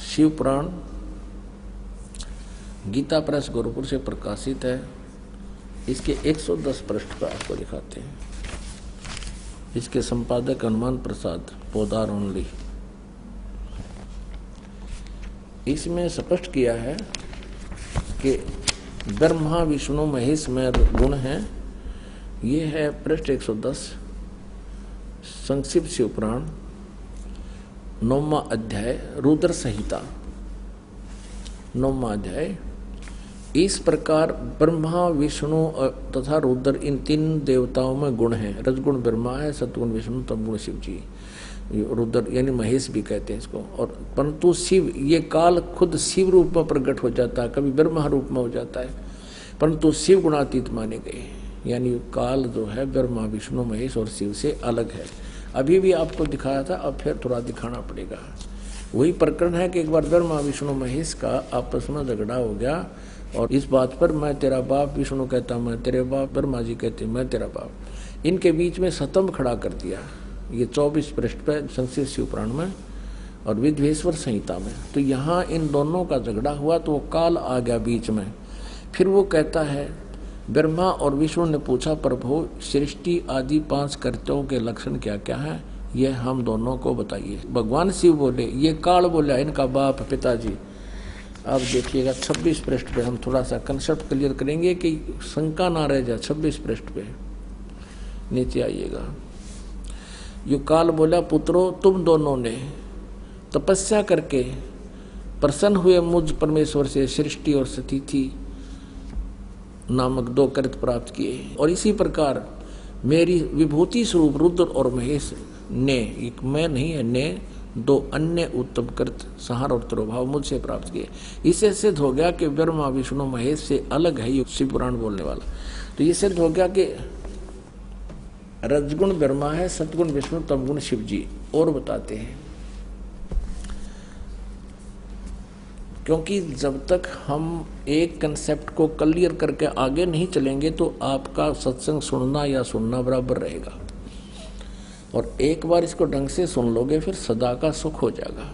शिव पुराण गीता प्रेस गोरखपुर से प्रकाशित है। इसके 110 पृष्ठ पर आपको दिखाते हैं। इसके संपादक हनुमान प्रसाद पोदार ओनली। इसमें स्पष्ट किया है कि ब्रह्मा विष्णु महेश में गुण है। ये है पृष्ठ 110 संक्षिप्त शिव पुराण 9वां अध्याय रुद्र संहिता 9वां अध्याय। इस प्रकार ब्रह्मा विष्णु तथा रुद्र इन 3 देवताओं में गुण है। रजगुण ब्रह्मा है, सतगुण विष्णु, तमगुण शिव जी। रुद्र यानी महेश भी कहते हैं इसको। और परंतु शिव, ये काल खुद शिव रूप में प्रकट हो जाता है, कभी ब्रह्मा रूप में हो जाता है, परंतु शिव गुणातीत माने गए। यानी काल जो है ब्रह्मा विष्णु महेश और शिव से अलग है। अभी भी आपको दिखाया था, अब फिर थोड़ा दिखाना पड़ेगा। वही प्रकरण है कि एक बार ब्रह्मा विष्णु महेश का आपस में झगड़ा हो गया और इस बात पर मैं तेरा बाप, विष्णु कहता मैं तेरे बाप, ब्रह्मा जी कहते मैं तेरा बाप। इनके बीच में स्तंभ खड़ा कर दिया। ये 24 पृष्ठ पर संक्षिप्त शिव पुराण में और विद्वेश्वर संहिता में। तो यहाँ इन दोनों का झगड़ा हुआ तो वो काल आ गया बीच में। फिर वो कहता है, ब्रह्मा और विष्णु ने पूछा, प्रभु सृष्टि आदि 5 कर्तव्यों के लक्षण क्या क्या है, ये हम दोनों को बताइए। भगवान शिव बोले, ये काल बोला इनका बाप पिताजी। अब देखिएगा 26 पृष्ठ पे हम थोड़ा सा कंसेप्ट क्लियर करेंगे कि शंका ना रह जाए। 26 पृष्ठ पे नीचे आइएगा। यो काल बोला, पुत्रों तुम दोनों ने तपस्या करके प्रसन्न हुए मुझ परमेश्वर से सृष्टि और स्थिति नामक 2 कृत प्राप्त किए। और इसी प्रकार मेरी विभूति स्वरूप रुद्र और महेश ने, एक मैं नहीं है, ने 2 अन्य उत्तम कृत संहार और तिरोभाव मुझसे प्राप्त किए। इससे सिद्ध हो गया कि ब्रह्मा विष्णु महेश से अलग है ये शिव पुराण बोलने वाला। तो ये सिद्ध हो गया कि रजगुण ब्रह्मा है, सतगुण विष्णु, तमगुण शिव जी। और बताते हैं, क्योंकि जब तक हम एक कंसेप्ट को क्लियर करके आगे नहीं चलेंगे तो आपका सत्संग सुनना या सुनना बराबर रहेगा। और एक बार इसको ढंग से सुन लोगे फिर सदा का सुख हो जाएगा।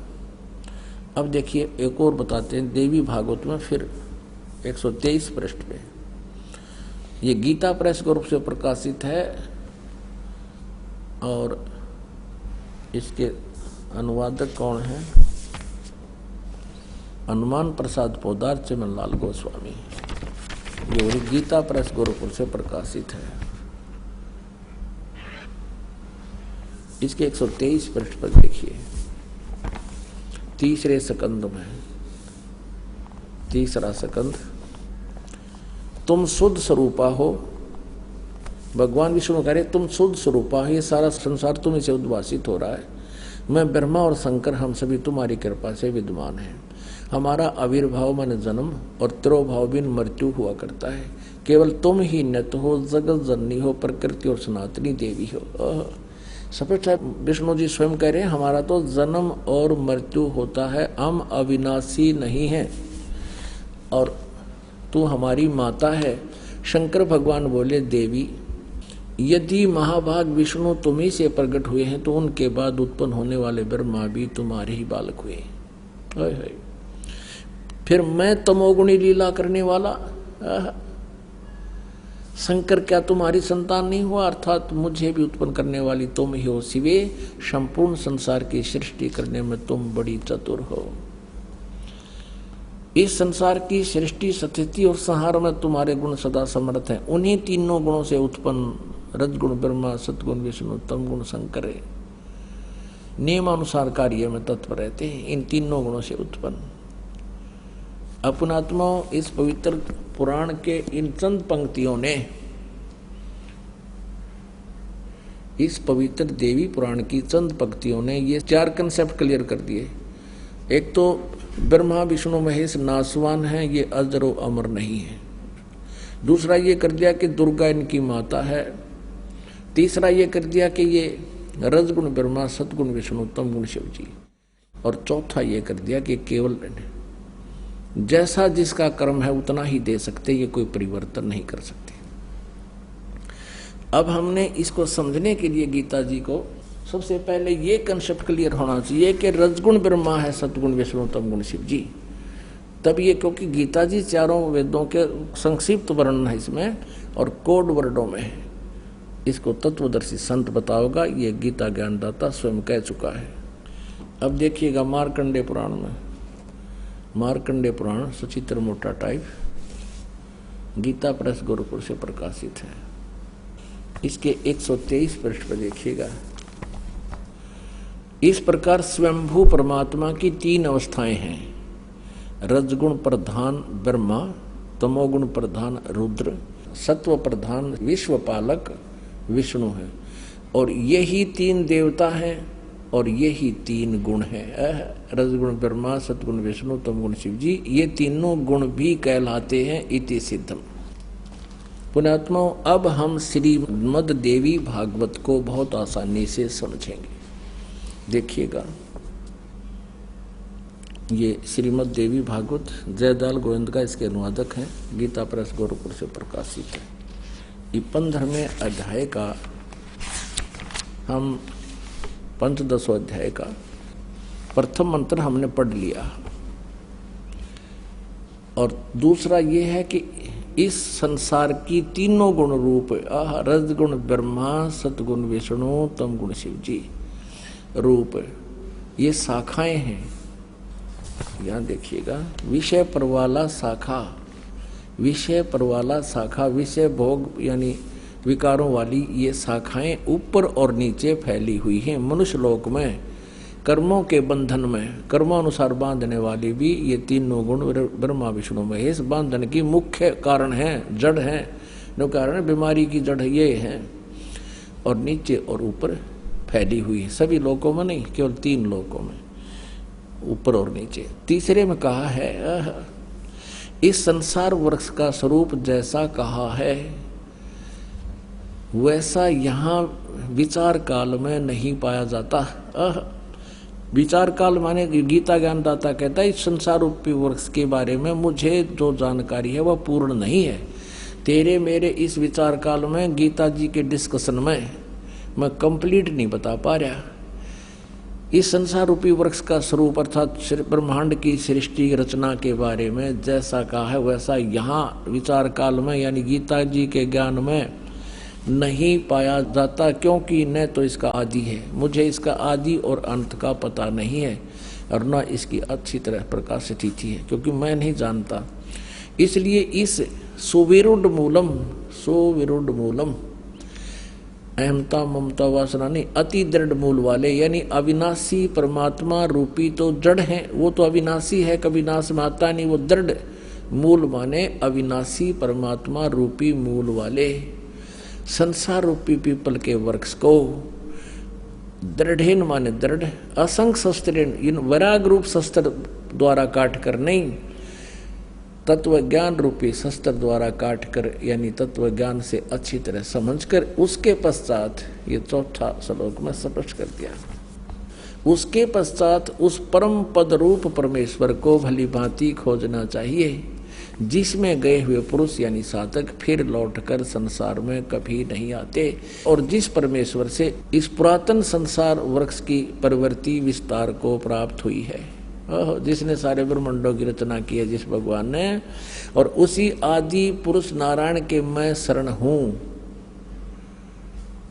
अब देखिए एक और बताते हैं देवी भागवत में, फिर 123 पृष्ठ पे। ये गीता प्रेस के रूप से प्रकाशित है और इसके अनुवादक कौन है? हनुमान प्रसाद पोदार चमनलाल गोस्वामी। ये गीता प्रेस गोरखपुर से प्रकाशित है। इसके 123 पृष्ठ पर देखिए, 3रे स्कंद में, 3रा स्कंद। तुम शुद्ध स्वरूपा हो। भगवान विष्णु कह रहे तुम शुद्ध स्वरूपा हो, ये सारा संसार तुम्हें से उद्भासित हो रहा है। मैं ब्रह्मा और शंकर हम सभी तुम्हारी कृपा से विद्यमान हैं। हमारा आविर्भाव मन जन्म और तिरोभाव बिन मृत्यु हुआ करता है। केवल तुम ही नित हो, जगत जननी हो, प्रकृति और सनातनी देवी हो। स्पष्ट है, विष्णु जी स्वयं कह रहे हैं हमारा तो जन्म और मृत्यु होता है, हम अविनाशी नहीं हैं और तू हमारी माता है। शंकर भगवान बोले, देवी यदि महाभाग विष्णु तुम्ही से प्रकट हुए हैं तो उनके बाद उत्पन्न होने वाले ब्रह्मा भी तुम्हारे ही बालक हुए। फिर मैं तमोगुणी लीला करने वाला शंकर क्या तुम्हारी संतान नहीं हुआ? अर्थात मुझे भी उत्पन्न करने वाली तुम ही हो शिवे। संपूर्ण संसार की सृष्टि करने में तुम बड़ी चतुर हो। इस संसार की सृष्टि, स्थिति और संहार में तुम्हारे गुण सदा समर्थ हैं। उन्हीं तीनों गुणों से उत्पन्न रजगुण ब्रह्मा, सतगुण विष्णु, तमगुण शंकर नियमानुसार कार्य में तत्पर रहते हैं। इन तीनों गुणों से उत्पन्न अपनात्माओं, इस पवित्र पुराण के इन चंद पंक्तियों ने, इस पवित्र देवी पुराण की चंद पंक्तियों ने ये 4 कंसेप्ट क्लियर कर दिए। एक तो ब्रह्मा विष्णु महेश नासवान हैं, ये अजर व अमर नहीं है। दूसरा ये कर दिया कि दुर्गा इनकी माता है। तीसरा ये कर दिया कि ये रजगुण ब्रह्मा, सतगुण विष्णु, तम गुण शिव जी। और चौथा ये कर दिया कि केवल जैसा जिसका कर्म है उतना ही दे सकते, ये कोई परिवर्तन नहीं कर सकते। अब हमने इसको समझने के लिए गीता जी को सबसे पहले ये कंसेप्ट क्लियर होना चाहिए कि रजगुण ब्रह्मा है, सतगुण विष्णु, तम गुण शिव जी। तब ये, क्योंकि गीता जी चारों वेदों के संक्षिप्त वर्णन है इसमें और कोड वर्डों में है, इसको तत्वदर्शी संत बताओगा, ये गीता ज्ञानदाता स्वयं कह चुका है। अब देखिएगा मार्कंडेय पुराण में, मार्कंडेय पुराण सचित्र मोटा टाइप, गीता प्रेस गोरखपुर से प्रकाशित है। इसके 123 पृष्ठ पर देखिएगा। इस प्रकार स्वयंभू परमात्मा की 3 अवस्थाएं हैं। रजगुण प्रधान ब्रह्मा, तमोगुण प्रधान रुद्र, सत्व प्रधान विश्वपालक विष्णु है। और यही 3 देवता हैं और यही 3 गुण हैं। रजगुण ब्रह्मा, सतगुण विष्णु, तमगुण शिव जी, ये तीनों गुण भी कहलाते हैं इति सिद्धम। पुण्यात्माओं, अब हम श्रीमद् देवी भागवत को बहुत आसानी से समझेंगे। देखिएगा, ये श्रीमद् देवी भागवत जयदाल गोविंद का इसके अनुवादक हैं, गीता प्रेस गोरखपुर से प्रकाशित है। ये 15वें अध्याय का, हम 15 अध्याय का प्रथम मंत्र हमने पढ़ लिया। और दूसरा ये है कि इस संसार की तीनों गुण रूप, रजगुण ब्रह्मा, सतगुण विष्णु, तम गुण शिव जी रूप, ये शाखाएं हैं। यहाँ देखिएगा, विषय परवाला शाखा, विषय परवाला शाखा, विषय भोग यानी विकारों वाली ये शाखाएं ऊपर और नीचे फैली हुई हैं। मनुष्य लोक में कर्मों के बंधन में, कर्मानुसार बांधने वाली भी ये तीनों गुण ब्रह्मा विष्णु महेश बांधन की मुख्य कारण हैं, जड़ हैं। जो कारण बीमारी की जड़ ये है, और नीचे और ऊपर फैली हुई है। सभी लोकों में नहीं, केवल 3 लोकों में, ऊपर और नीचे। तीसरे में कहा है, इस संसार वृक्ष का स्वरूप जैसा कहा है वैसा यहाँ विचार काल में नहीं पाया जाता। विचार काल माने गीता ज्ञानदाता कहता है, इस संसार रूपी वृक्ष के बारे में मुझे जो जानकारी है वह पूर्ण नहीं है। तेरे मेरे इस विचार काल में गीता जी के डिस्कशन में मैं कंप्लीट नहीं बता पा रहा। इस संसार रूपी वृक्ष का स्वरूप अर्थात ब्रह्मांड की सृष्टि रचना के बारे में जैसा कहा है वैसा यहाँ विचार काल में यानी गीता जी के ज्ञान में नहीं पाया जाता, क्योंकि न तो इसका आदि है, मुझे इसका आदि और अंत का पता नहीं है, और न इसकी अच्छी तरह प्रकाशित थी है, क्योंकि मैं नहीं जानता। इसलिए इस सुविरुद्ध मूलम अहमता ममता वासना नहीं, अति दृढ़ मूल वाले यानी अविनाशी परमात्मा रूपी तो जड़ है, वो तो अविनाशी है, कभी नाश में आता नहीं। वो दृढ़ मूल माने अविनाशी परमात्मा रूपी मूल वाले संसार रूपी पीपल के वृक्ष को दृढ़ेन माने दृढ़, असंग शस्त्रेण इन वैराग रूप शस्त्र द्वारा काट कर नहीं, तत्व ज्ञान रूपी शस्त्र द्वारा काट कर यानी तत्व ज्ञान से अच्छी तरह समझकर उसके पश्चात ये चौथा श्लोक में स्पष्ट कर दिया। उसके पश्चात उस परम पद रूप परमेश्वर को भली भांति खोजना चाहिए, जिसमें गए हुए पुरुष यानी साधक फिर लौटकर संसार में कभी नहीं आते, और जिस परमेश्वर से इस पुरातन संसार वृक्ष की प्रवृत्ति विस्तार को प्राप्त हुई है, जिसने सारे ब्रह्मांडों की रचना की है जिस भगवान ने, और उसी आदि पुरुष नारायण के मैं शरण हूँ,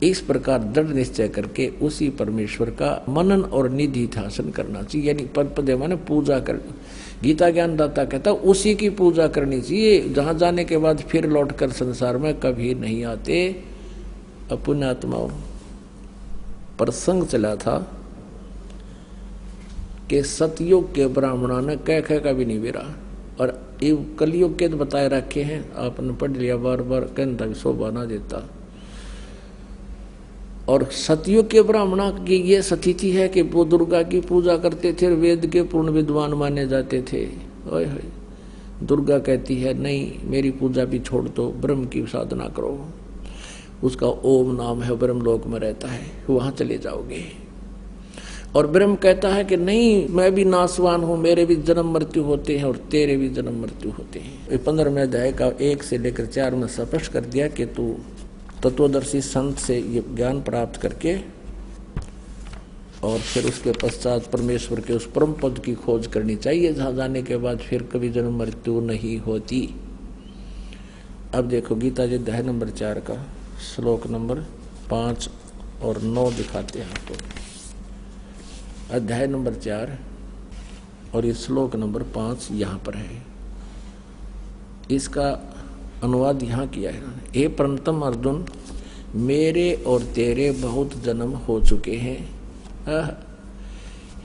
इस प्रकार दृढ़ निश्चय करके उसी परमेश्वर का मनन और निधि ध्यान करना चाहिए। यानी पद माने पूजा कर, गीता ज्ञानदाता कहता उसी की पूजा करनी चाहिए, जहां जाने के बाद फिर लौटकर संसार में कभी नहीं आते। पुण्यात्माओं, प्रसंग चला था कि सतयुग के ब्राह्मणों ने कह का भी नहीं बेरा, और ये कलयुग के तो बताए रखे हैं, आपने पढ़ लिया बार बार, कहता भी शोभा ना देता। और सतयुग के ब्राह्मणों की ये स्थिति है कि वो दुर्गा की पूजा करते थे, वेद के पूर्ण विद्वान माने जाते थे। ओए होए, दुर्गा कहती है नहीं, मेरी पूजा भी छोड़ दो, ब्रह्म की साधना करो। उसका ओम नाम है, ब्रह्मलोक में रहता है, वहां चले जाओगे। और ब्रह्म कहता है कि नहीं, मैं भी नासवान हूं, मेरे भी जन्म मृत्यु होते हैं और तेरे भी जन्म मृत्यु होते हैं। 15वें अध्याय का 1 से लेकर 4 में स्पष्ट कर दिया कि तू तत्वदर्शी संत से ये ज्ञान प्राप्त करके और फिर उसके पश्चात परमेश्वर के उस परम पद की खोज करनी चाहिए, जहां जाने के बाद फिर कभी जन्म मृत्यु नहीं होती। अब देखो गीता जी अध्याय नंबर 4 का श्लोक नंबर 5 और 9 दिखाते हैं आपको। अध्याय नंबर 4 और ये श्लोक नंबर 5 यहाँ पर है। इसका अनुवाद यहाँ किया है। हे प्रणतम अर्जुन, मेरे और तेरे बहुत जन्म हो चुके हैं।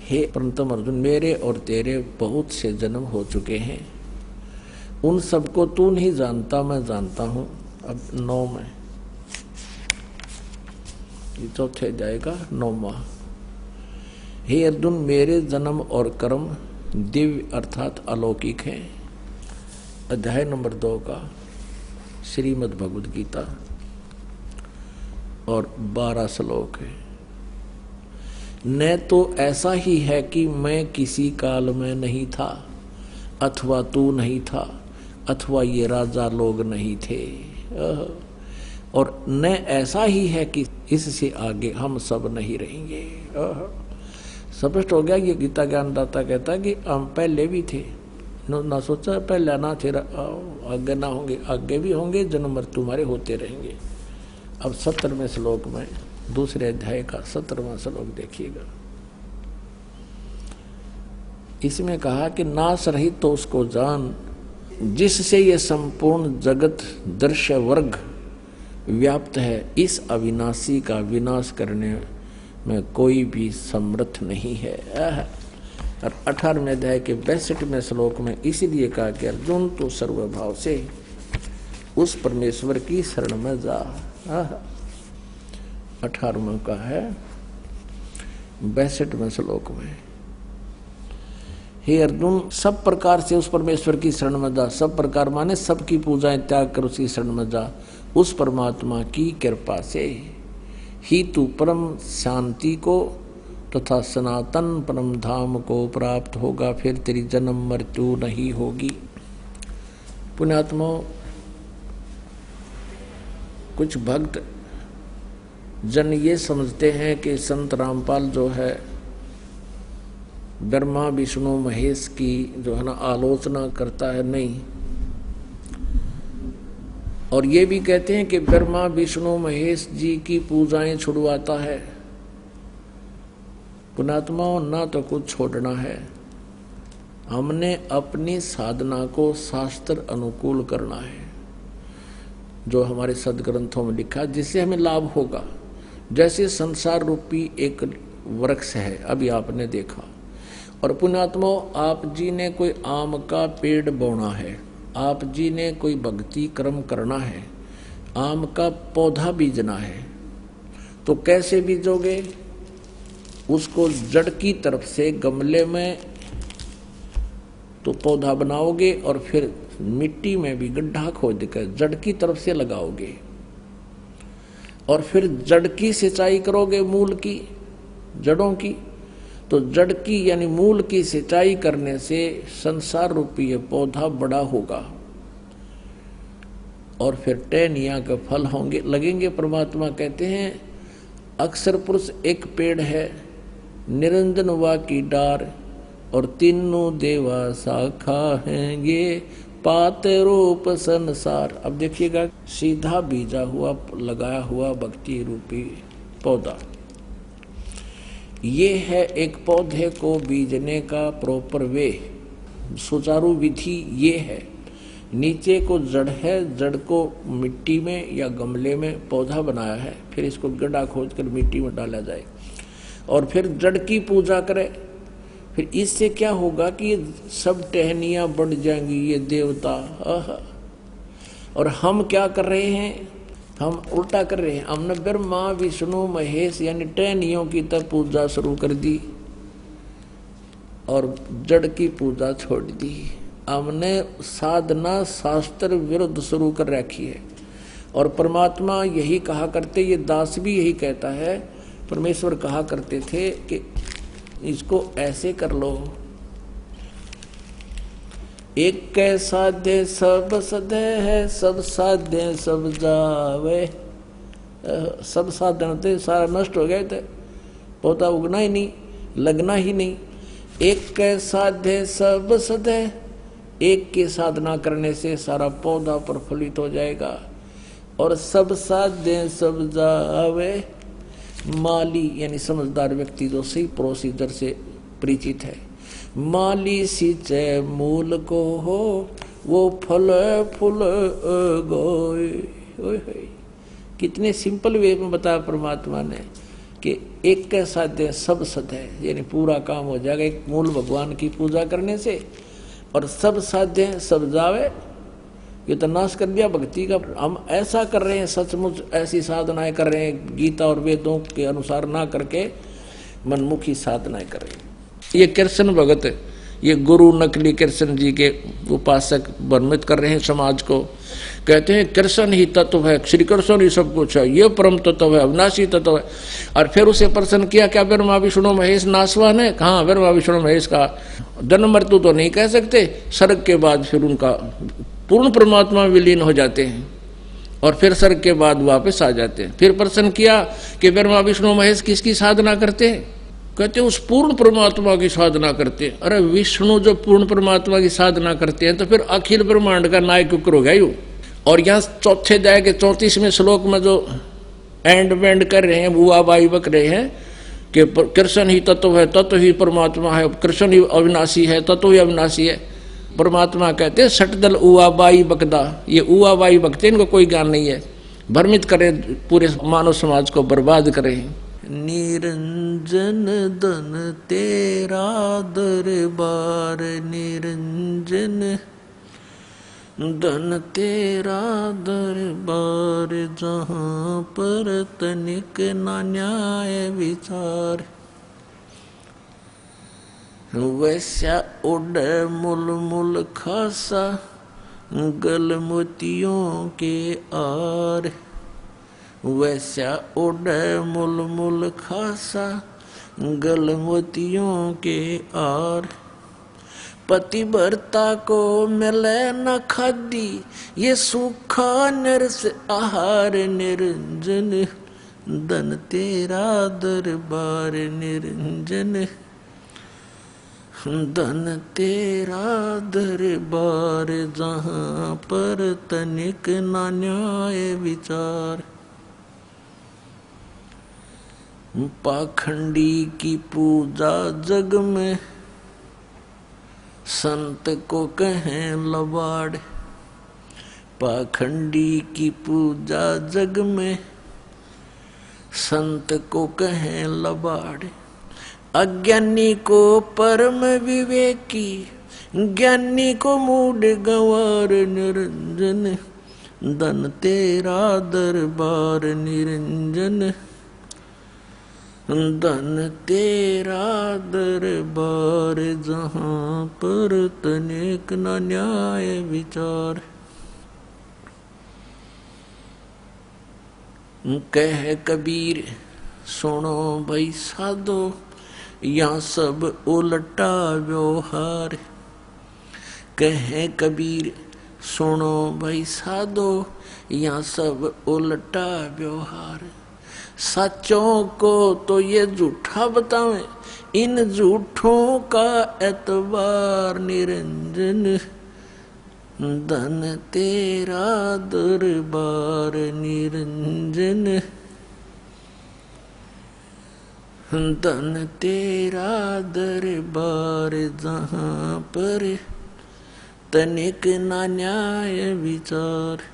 हे प्रणतम अर्जुन, मेरे और तेरे बहुत से जन्म हो चुके हैं, उन सबको तू नहीं जानता, मैं जानता हूँ। अब 9 में, ये चौथे जाएगा 9वां। हे अर्जुन, मेरे जन्म और कर्म दिव्य अर्थात अलौकिक हैं। अध्याय नंबर 2 का श्रीमद् भगवद गीता और 12 श्लोक है। न तो ऐसा ही है कि मैं किसी काल में नहीं था, अथवा तू नहीं था, अथवा ये राजा लोग नहीं थे, और न ऐसा ही है कि इससे आगे हम सब नहीं रहेंगे। स्पष्ट हो गया। ये गीता ज्ञानदाता कहता है कि हम पहले भी थे, ना सोचा पहले ना थे, आगे ना होंगे, आगे भी होंगे, जन्म मृत्यु तुम्हारे होते रहेंगे। अब 17वें श्लोक में, दूसरे अध्याय का 17वां श्लोक देखिएगा। इसमें कहा कि नाश रहित तो उसको जान, जिससे ये संपूर्ण जगत दृश्य वर्ग व्याप्त है, इस अविनाशी का विनाश करने में कोई भी समर्थ नहीं है। और 18वें अध्याय के 62वें श्लोक में इसीलिए कहा कि अर्जुन तू सर्वभाव से उस परमेश्वर की शरण में जा। 18वां का है 62वें श्लोक में, हे अर्जुन सब प्रकार से उस परमेश्वर की शरण में जा। सब प्रकार माने सबकी पूजाएं त्याग कर उसकी शरण में जा। उस परमात्मा की कृपा से ही तू परम शांति को तथा सनातन परम धाम को प्राप्त होगा, फिर तेरी जन्म मृत्यु नहीं होगी। पुण्यात्मा, कुछ भक्त जन ये समझते हैं कि संत रामपाल जो है ब्रह्मा विष्णु महेश की जो है ना आलोचना करता है। नहीं, और ये भी कहते हैं कि ब्रह्मा विष्णु महेश जी की पूजाएं छुड़वाता है। पुण्यात्मा, ना तो कुछ छोड़ना है, हमने अपनी साधना को शास्त्र अनुकूल करना है, जो हमारे सदग्रंथों में लिखा, जिससे हमें लाभ होगा। जैसे संसार रूपी एक वृक्ष है, अभी आपने देखा, और पुण्यात्मा आप जी ने कोई आम का पेड़ बोना है, आप जी ने कोई भक्ति कर्म करना है, आम का पौधा बीजना है, तो कैसे बीजोगे? उसको जड़ की तरफ से गमले में तो पौधा बनाओगे और फिर मिट्टी में भी गड्ढा खोद कर जड़ की तरफ से लगाओगे, और फिर जड़ की सिंचाई करोगे, मूल की, जड़ों की। तो जड़ की यानी मूल की सिंचाई करने से संसार रूपी ये पौधा बड़ा होगा और फिर टहनिया के फल होंगे, लगेंगे। परमात्मा कहते हैं अक्षर पुरुष एक पेड़ है, निरंजन वा की डार, और तीनों देवा शाखा हैं, ये पात रूप संसार। अब देखिएगा, सीधा बीजा हुआ लगाया हुआ भक्ति रूपी पौधा, ये है एक पौधे को बीजने का प्रॉपर वे, सुचारू विधि ये है। नीचे को जड़ है, जड़ को मिट्टी में या गमले में पौधा बनाया है, फिर इसको गड्ढा खोद कर मिट्टी में डाला जाए और फिर जड़ की पूजा करे। फिर इससे क्या होगा कि ये सब टहनियां बढ़ जाएंगी, ये देवता। आहा। और हम क्या कर रहे हैं, हम उल्टा कर रहे हैं। हमने ब्रह्मा विष्णु महेश यानी टहनियों की तब पूजा शुरू कर दी और जड़ की पूजा छोड़ दी। हमने साधना शास्त्र विरुद्ध शुरू कर रखी है। और परमात्मा यही कहा करते, ये दास भी यही कहता है, परमेश्वर कहा करते थे कि इसको ऐसे कर लो। एक कै साध्य सब सदे है, सब साध्य सब जावे। सब साधन थे सारा नष्ट हो गए थे, पौधा उगना ही नहीं, लगना ही नहीं। एक कै साध्य सब सदे, एक की साधना करने से सारा पौधा प्रफुल्लित हो जाएगा। और सब साध्य सब जावे, माली यानी समझदार व्यक्ति जो सही प्रोसीजर से परिचित है। माली सिंचे मूल को हो, वो फल फूल गोए। कितने सिंपल वे में बताया परमात्मा ने कि एक के साथ सब सद है, यानी पूरा काम हो जाएगा एक मूल भगवान की पूजा करने से। और सब साध्य सब जावे, ये तो नाश कर दिया भक्ति का। हम ऐसा कर रहे हैं, सचमुच ऐसी साधनाएं कर रहे हैं, गीता और वेदों के अनुसार ना करके मनमुखी साधनाएं कर रहे हैं। ये कृष्ण भगत, ये गुरु नकली कृष्ण जी के उपासक भ्रमित कर रहे हैं समाज को। कहते हैं कृष्ण ही तत्व है, श्री कृष्ण ही सब कुछ है, ये परम तत्व है, अविनाशी तत्व है। और फिर उसे प्रश्न किया, क्या ब्रह्मा विष्णु महेश नासवान है? कहाँ ब्रह्मा विष्णु महेश का जन्म मृत्यु तो नहीं कह सकते। स्वर्ग के बाद फिर उनका पूर्ण परमात्मा विलीन हो जाते हैं और फिर स्वर्ग के बाद वापस आ जाते हैं। फिर प्रश्न किया कि ब्रह्मा विष्णु महेश किसकी साधना करते हैं? कहते उस पूर्ण परमात्मा की साधना करते हैं। अरे विष्णु जो पूर्ण परमात्मा की साधना करते हैं तो फिर अखिल ब्रह्मांड का नायक हो गया यू। और यहाँ चौथे अध्याय के 34वें श्लोक में जो एंड वेंड कर रहे हैं, बुआ बाई बक रहे हैं कि कृष्ण ही तत्व है, तत्व ही परमात्मा है, कृष्ण ही अविनाशी है, तत्व ही अविनाशी है। परमात्मा कहते हैं सटदल उआ बाई बकदा, ये उआ बाई बकते इनको कोई ज्ञान नहीं है, भ्रमित करें, पूरे मानव समाज को बर्बाद करें। निरंजन धन तेरा दरबार, निरंजन धन तेरा दरबार, जहाँ पर तनिक ना न्याय विचार। वैसा उड़ मुल मुल खासा, गल मोतियों के आर। वैसा उड़ मुल मुल खासा, गल मोतियों के आर। पतिव्रता को मिले न खादी, ये सूखा नरस आहार। निरंजन धन तेरा दरबार, निरंजन धन तेरा दरबार, जहाँ पर तनिक ना न्याय विचार। पाखंडी की पूजा जग में, संत को कहें लबाड़। पाखंडी की पूजा जग में, संत को कहें लबाड़। अज्ञानी को परम विवेकी, ज्ञानी को मूढ़ गंवार। निरंजन धन तेरा दरबार, निरंजन धन तेरा दरबार, जहाँ पर तनिक न न्याय विचार। कह कबीर सुनो भाई साधो, यहाँ सब उल्टा व्यवहार। कहे कबीर सुनो भाई साधो, यहाँ सब उल्टा व्यवहार। सच्चों को तो ये झूठा बतावें, इन झूठों का एतबार। निरंजन धन तेरा दरबार, निरंजन धन तेरा दरबार, जहाँ पर तनिक ना न्याय विचार।